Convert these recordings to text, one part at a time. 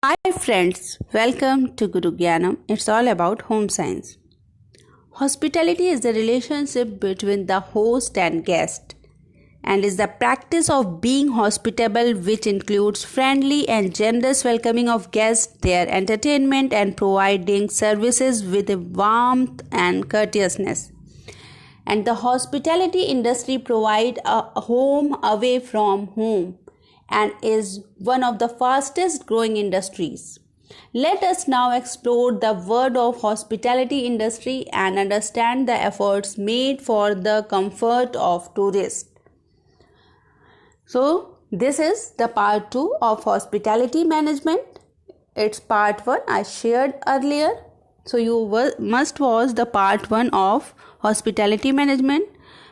Hi friends, welcome to Guru Gyanam. It's all about home science. Hospitality is the relationship between the host and guest and is the practice of being hospitable, which includes friendly and generous welcoming of guests, their entertainment and providing services with warmth and courteousness. And the hospitality industry provide a home away from home and is one of the fastest growing industries. Let us now explore the world of hospitality industry and understand the efforts made for the comfort of tourists. So this is the part 2 of hospitality management. It's part 1 I shared earlier. So you must watch the part 1 of hospitality management,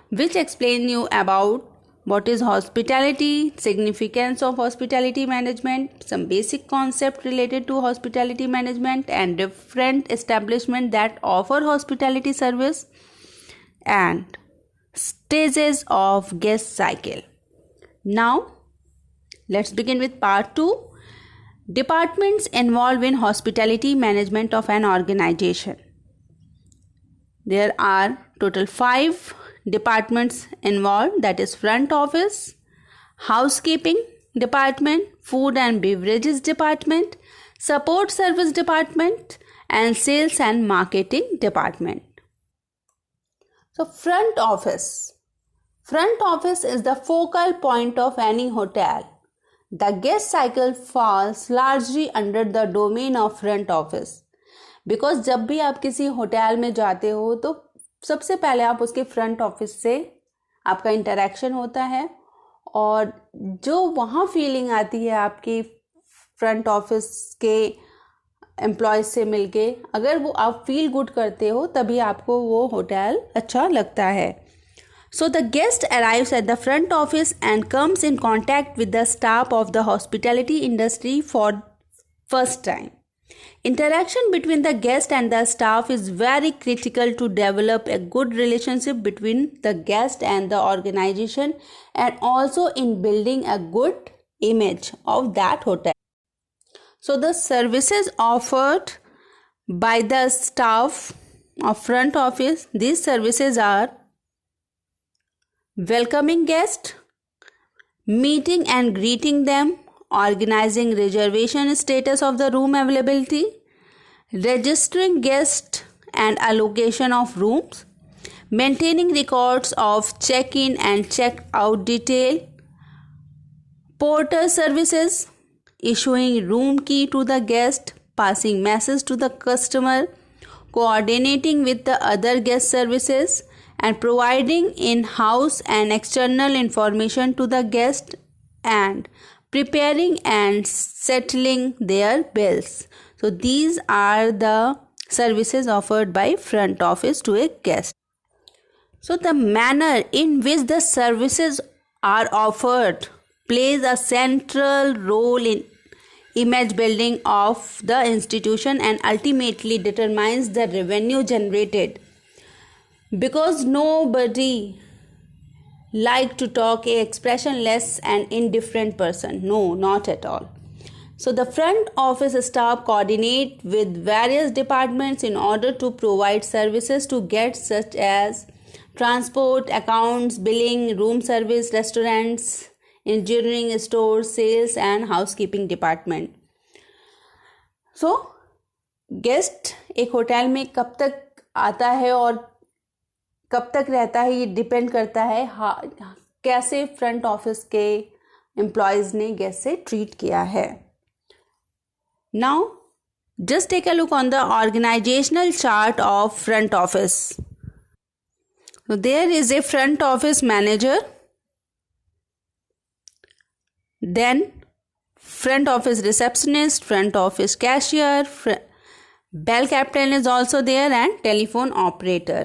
which explain you about what is hospitality, significance of hospitality management, some basic concept related to hospitality management and different establishment that offer hospitality service and stages of guest cycle. Now let's begin with part 2. Departments involved in hospitality management of an organization. There are total 5 departments involved, that is front office, housekeeping department, food and beverages department, support service department and sales and marketing department. So front office is the focal point of any hotel. The guest cycle falls largely under the domain of front office. Because जब भी आप किसी hotel में जाते हो तो सबसे पहले आप उसके फ्रंट ऑफिस से आपका इंटरेक्शन होता है और जो वहाँ फीलिंग आती है आपकी फ्रंट ऑफिस के एम्प्लॉयज से मिलके, अगर वो आप फील गुड करते हो तभी आपको वो होटल अच्छा लगता है. So the guest arrives at the front office and comes in contact with the staff of the hospitality industry for first time. Interaction between the guest and the staff is very critical to develop a good relationship between the guest and the organization and also in building a good image of that hotel. So the services offered by the staff of front office, these services are welcoming guests, meeting and greeting them, organizing reservation status of the room availability, registering guests and allocation of rooms, maintaining records of check-in and check-out detail, porter services, issuing room key to the guest, passing message to the customer, coordinating with the other guest services, and providing in-house and external information to the guest and preparing and settling their bills. So these are the services offered by front office to a guest. So the manner in which the services are offered plays a central role in image building of the institution and ultimately determines the revenue generated. Because nobody like to talk a expressionless and indifferent person. No, not at all. So the front office staff coordinate with various departments in order to provide services to guests such as transport, accounts, billing, room service, restaurants, engineering, stores, sales and housekeeping department. So guest एक hotel में कब तक आता है और कब तक रहता है ये डिपेंड करता है कैसे फ्रंट ऑफिस के एम्प्लॉयज ने गेस्ट से ट्रीट किया है. Now just take a look on the organisational chart of front office. There is a front office manager, then front office receptionist, front office cashier, bell captain is also there and telephone operator.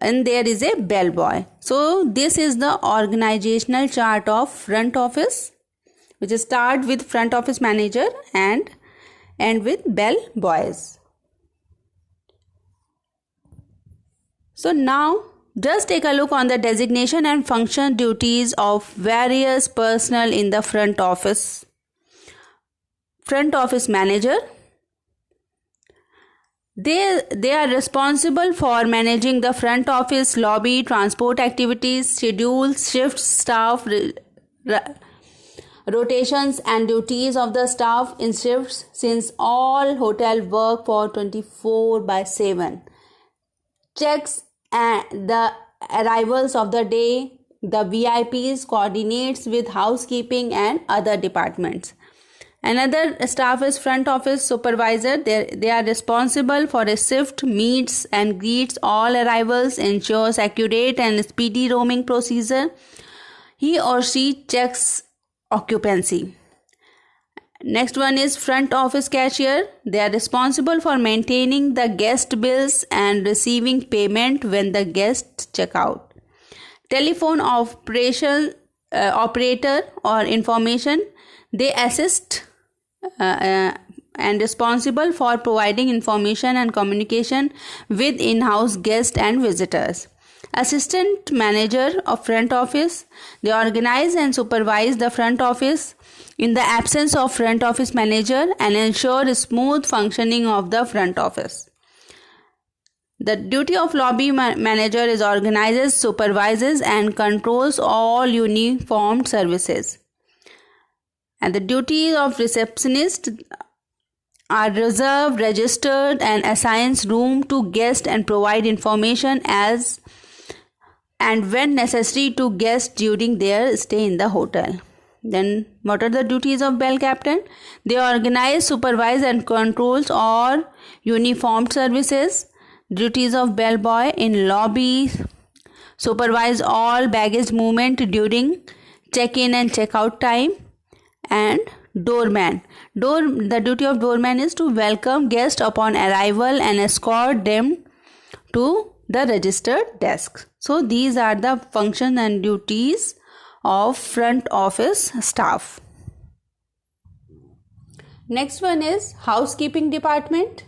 And there is a bellboy. So this is the organizational chart of front office, which start with front office manager and end with bell boys. So now just take a look on the designation and function duties of various personnel in the front office. front office manager. They are responsible for managing the front office, lobby, transport activities, schedules, shifts, staff, rotations and duties of the staff in shifts, since all hotel work for 24/7. Checks the arrivals of the day. The VIPs coordinates with housekeeping and other departments. Another staff is front office supervisor. They are responsible for a shift, meets and greets all arrivals, ensures accurate and speedy roaming procedure. He or she checks occupancy. Next one is front office cashier. They are responsible for maintaining the guest bills and receiving payment when the guests check out. Telephone operator or information. They assist and responsible for providing information and communication with in-house guests and visitors. Assistant manager of front office. They organize and supervise the front office in the absence of front office manager and ensure smooth functioning of the front office. The duty of lobby manager is organizes, supervises and controls all uniformed services. And the duties of receptionist are reserved, registered and assigns room to guests and provide information as and when necessary to guests during their stay in the hotel. Then what are the duties of bell captain? They organize, supervise and controls all uniformed services. Duties of bellboy in lobby: supervise all baggage movement during check-in and check-out time. And doorman. The duty of doorman is to welcome guests upon arrival and escort them to the registered desk. So these are the functions and duties of front office staff. Next one is housekeeping department.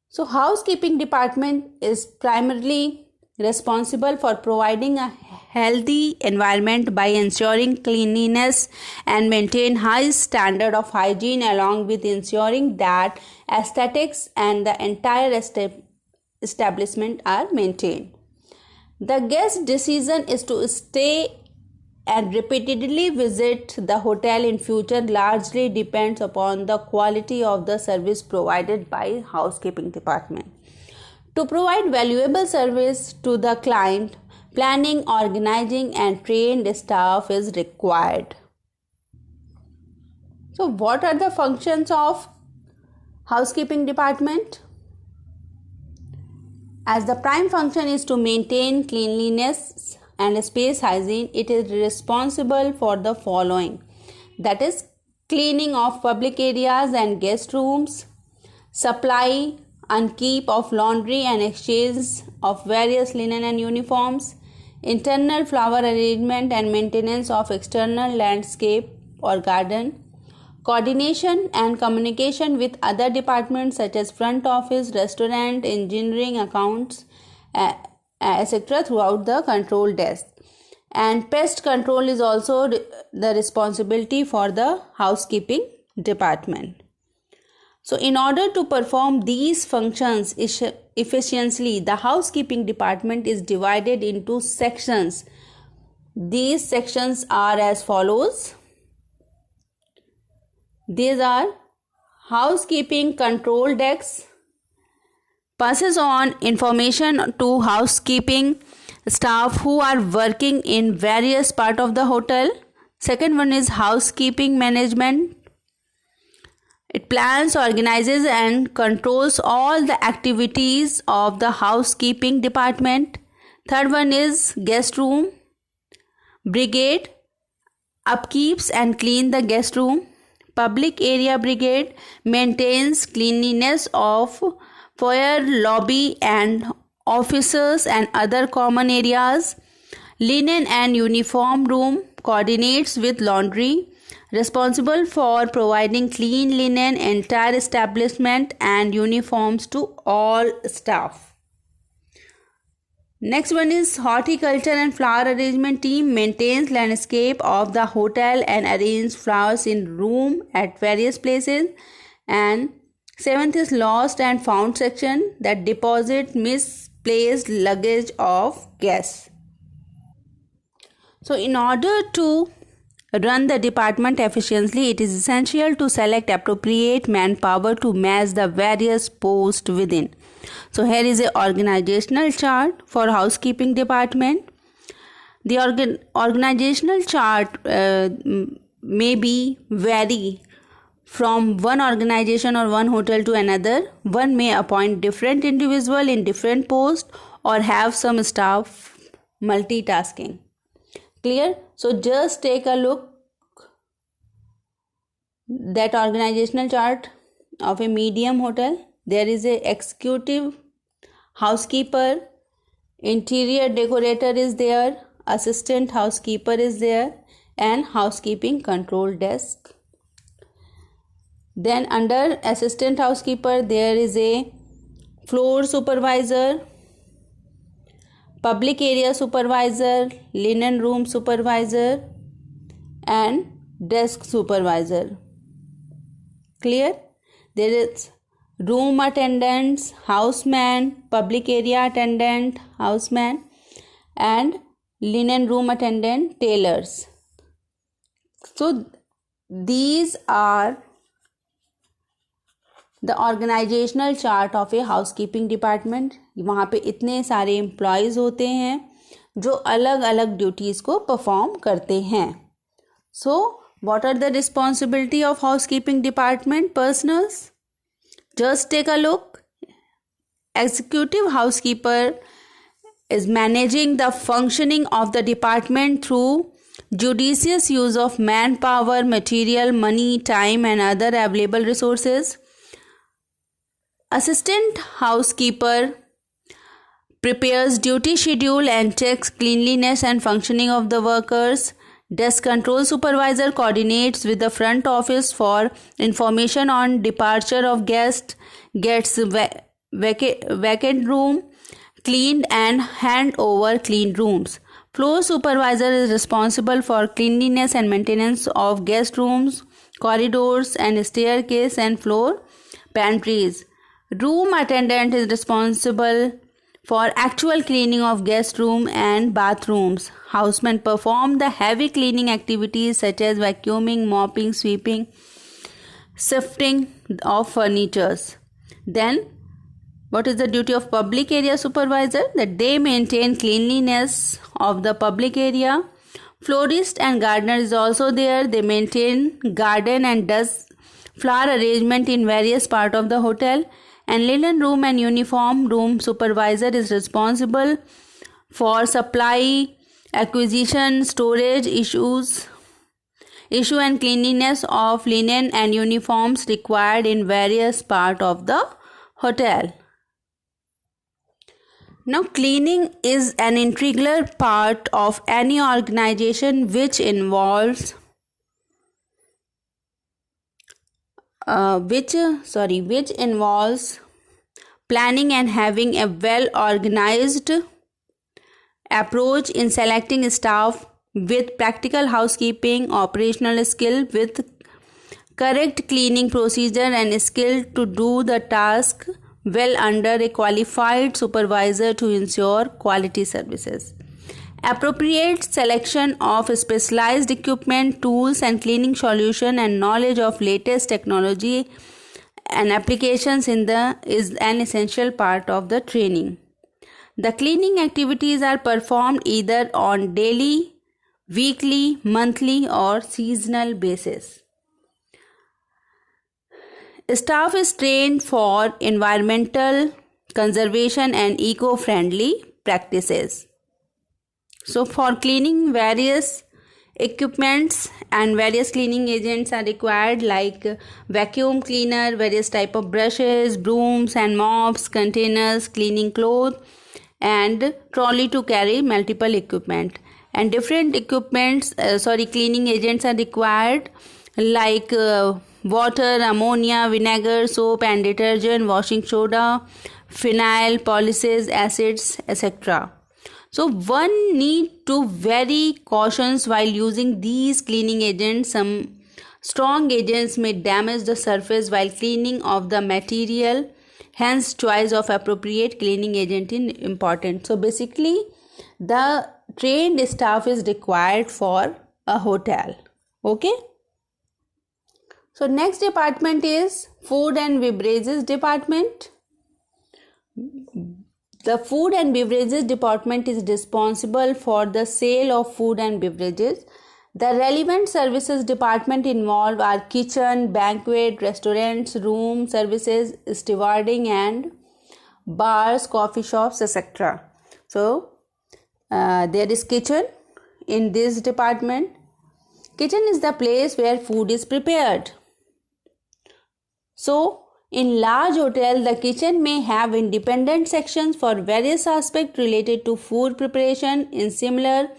So housekeeping department is primarily responsible for providing a healthy environment by ensuring cleanliness and maintain high standard of hygiene, along with ensuring that aesthetics and the entire establishment are maintained. The guest decision is to stay and repeatedly visit the hotel in future largely depends upon the quality of the service provided by housekeeping department. To provide valuable service to the client, planning, organizing and trained staff is required. So what are the functions of housekeeping department? As the prime function is to maintain cleanliness and space hygiene, it is responsible for the following: that is, cleaning of public areas and guest rooms, supply and keep of laundry and exchange of various linen and uniforms, internal flower arrangement and maintenance of external landscape or garden, coordination and communication with other departments such as front office, restaurant, engineering, accounts, etc. throughout the control desk. And pest control is also the responsibility for the housekeeping department. So in order to perform these functions efficiently, the housekeeping department is divided into sections. These sections are as follows. These are housekeeping control desk, passes on information to housekeeping staff who are working in various parts of the hotel. Second one is housekeeping management. It plans, organizes and controls all the activities of the housekeeping department. Third one is guest room brigade, upkeeps and clean the guest room. Public area brigade maintains cleanliness of foyer, lobby and offices and other common areas. Linen and uniform room coordinates with laundry, responsible for providing clean linen entire establishment and uniforms to all staff. Next one is horticulture and flower arrangement team maintains landscape of the hotel and arrange flowers in room at various places. And seventh is lost and found section that deposit misplaced luggage of guests. So in order to run the department efficiently, it is essential to select appropriate manpower to match the various posts within. So here is a organizational chart for housekeeping department. The organizational chart may be vary from one organization or one hotel to another. One may appoint different individual in different posts or have some staff multitasking. Clear? So just take a look that organizational chart of a medium hotel. There is a executive housekeeper, interior decorator is there, assistant housekeeper is there, and housekeeping control desk. Then under assistant housekeeper there is a floor supervisor, public area supervisor, linen room supervisor, and desk supervisor. Clear? There is room attendants, houseman, public area attendant, houseman, and linen room attendant, tailors. So these are the organizational chart of a housekeeping department. वहाँ पे इतने सारे employees होते हैं जो अलग अलग duties को परफॉर्म करते हैं. So what are the responsibility of housekeeping department personals? Just take a look. Executive housekeeper is managing the functioning of the department through judicious use of manpower, material, money, time, and other available resources. Assistant housekeeper prepares duty schedule and checks cleanliness and functioning of the workers. Desk control supervisor coordinates with the front office for information on departure of guests, gets vacant room cleaned and hand over clean rooms. Floor supervisor is responsible for cleanliness and maintenance of guest rooms, corridors and staircase and floor pantries. Room attendant is responsible for actual cleaning of guest room and bathrooms. Housemen perform the heavy cleaning activities such as vacuuming, mopping, sweeping, sifting of furnitures. Then, what is the duty of public area supervisor? That they maintain cleanliness of the public area. Florist and gardener is also there. They maintain garden and does flower arrangement in various parts of the hotel. And linen room and uniform room supervisor is responsible for supply, acquisition, storage issue and cleanliness of linen and uniforms required in various parts of the hotel. Now, cleaning is an integral part of any organization which involves planning and having a well organized approach in selecting staff with practical housekeeping operational skill, with correct cleaning procedure and skill to do the task well under a qualified supervisor to ensure quality services. Appropriate selection of specialized equipment, tools and cleaning solution and knowledge of latest technology and applications is an essential part of the training. The cleaning activities are performed either on daily, weekly, monthly or seasonal basis. Staff is trained for environmental conservation and eco-friendly practices. So for cleaning, various equipments and various cleaning agents are required, like vacuum cleaner, various type of brushes, brooms and mops, containers, cleaning cloth and trolley to carry multiple equipment. And different cleaning agents are required, like water, ammonia, vinegar, soap and detergent, washing soda, phenyl, polishes, acids, etc. So one need to very cautious while using these cleaning agents. Some strong agents may damage the surface while cleaning of the material. Hence, choice of appropriate cleaning agent is important. So basically, the trained staff is required for a hotel. Okay. So next department is food and beverages department. The food and beverages department is responsible for the sale of food and beverages. The relevant services department involved are kitchen, banquet, restaurants, room services, stewarding and bars, coffee shops, etc. So there is kitchen in this department. Kitchen is the place where food is prepared. So in large hotel, the kitchen may have independent sections for various aspects related to food preparation. In smaller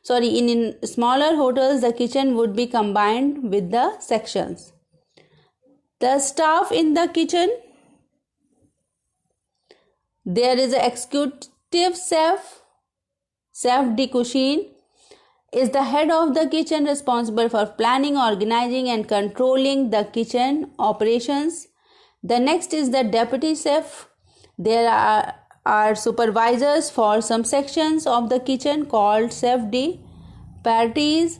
hotels, the kitchen would be combined with the sections. The staff in the kitchen, there is an executive chef de cuisine is the head of the kitchen, responsible for planning, organizing and controlling the kitchen operations. The next is the deputy chef. There are supervisors for some sections of the kitchen called chef de parties.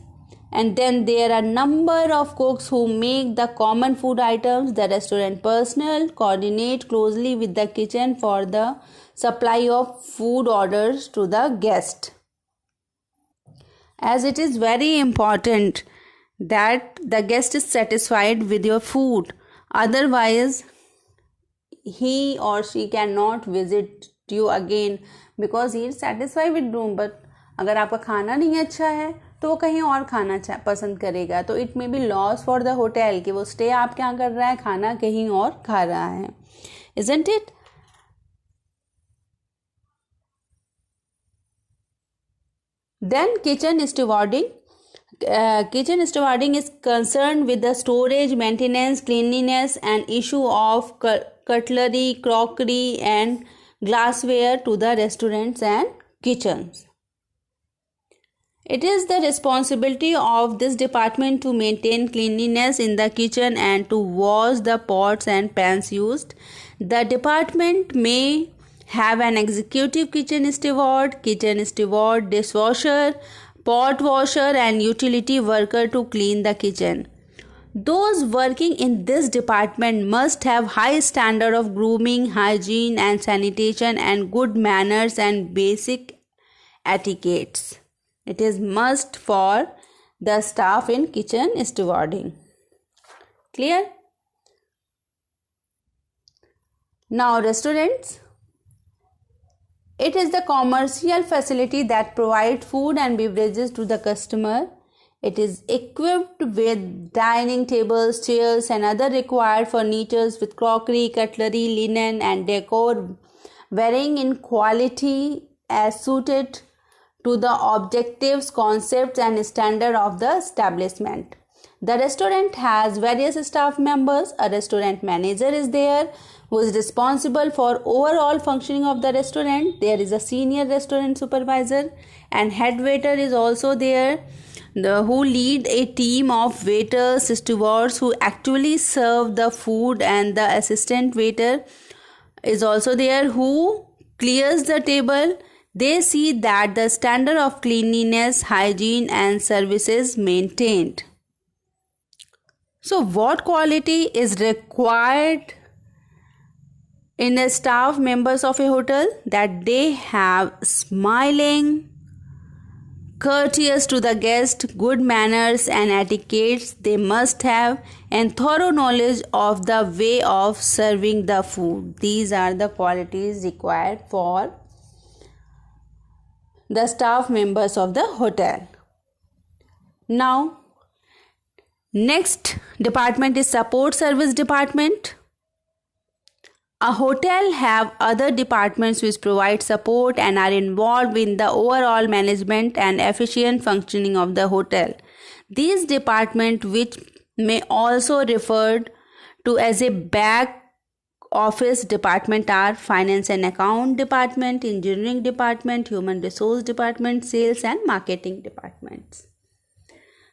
And then there are number of cooks who make the common food items. The restaurant personnel coordinate closely with the kitchen for the supply of food orders to the guest. As it is very important that the guest is satisfied with your food. Otherwise, he or she cannot visit you again because he is satisfied with room. But अगर आपका खाना नहीं अच्छा है तो वो कहीं और खाना पसंद करेगा. तो it may be loss for the hotel कि वो स्टे आप क्या कर रहा है, खाना कहीं और खा रहा है. Isn't it? Then kitchen stewarding. Kitchen stewarding is concerned with the storage, maintenance, cleanliness and issue of cutlery, crockery and glassware to the restaurants and kitchens. It is the responsibility of this department to maintain cleanliness in the kitchen and to wash the pots and pans used. The department may have an executive kitchen steward, dishwasher, pot washer and utility worker to clean the kitchen. Those working in this department must have high standard of grooming, hygiene and sanitation and good manners and basic etiquettes. It is must for the staff in kitchen stewarding. Clear? Now restaurants. It is the commercial facility that provides food and beverages to the customer. It is equipped with dining tables, chairs and other required furniture with crockery, cutlery, linen and decor varying in quality as suited to the objectives, concepts and standard of the establishment. The restaurant has various staff members. A restaurant manager is there who is responsible for overall functioning of the restaurant. There is a senior restaurant supervisor and head waiter is also there, who lead a team of waiters, stewards who actually serve the food, and the assistant waiter is also there who clears the table. They see that the standard of cleanliness, hygiene and service is maintained. So what quality is required in the staff members of a hotel? That they have smiling, courteous to the guest, good manners and etiquettes they must have, and thorough knowledge of the way of serving the food. These are the qualities required for the staff members of the hotel. Now, next department is support service department. A hotel have other departments which provide support and are involved in the overall management and efficient functioning of the hotel. These departments, which may also referred to as a back office department are finance and account department, engineering department, human resource department, sales and marketing departments.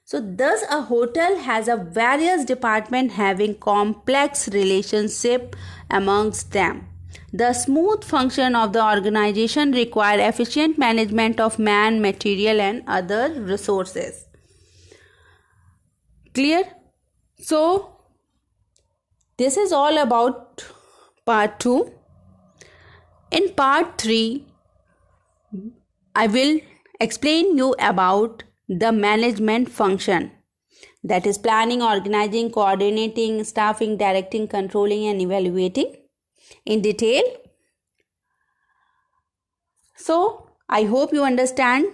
So thus a hotel has a various department having complex relationship amongst them. The smooth function of the organization require efficient management of man, material and other resources. Clear? So this is all about part 2. In part 3, I will explain you about the management function, that is planning, organizing, coordinating, staffing, directing, controlling and evaluating in detail. So I hope you understand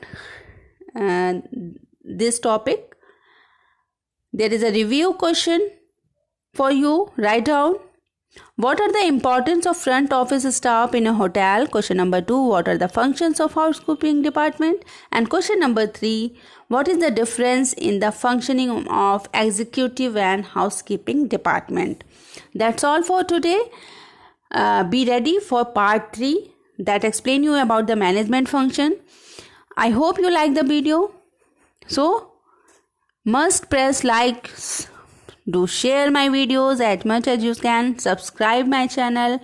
this topic. There is a review question for you. Write down: what are the importance of front office staff in a hotel? Question number 2, what are the functions of housekeeping department? And question number 3, what is the difference in the functioning of executive and housekeeping department? That's all for today. Be ready for part 3 that explain you about the management function. I hope you like the video. So must press like. Do share my videos as much as you can. Subscribe my channel.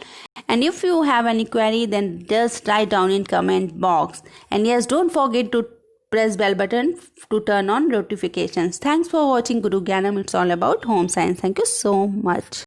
And if you have any query, then just write down in comment box. And yes, don't forget to press bell button to turn on notifications. Thanks for watching Guru Gyanam. It's all about home science. Thank you so much.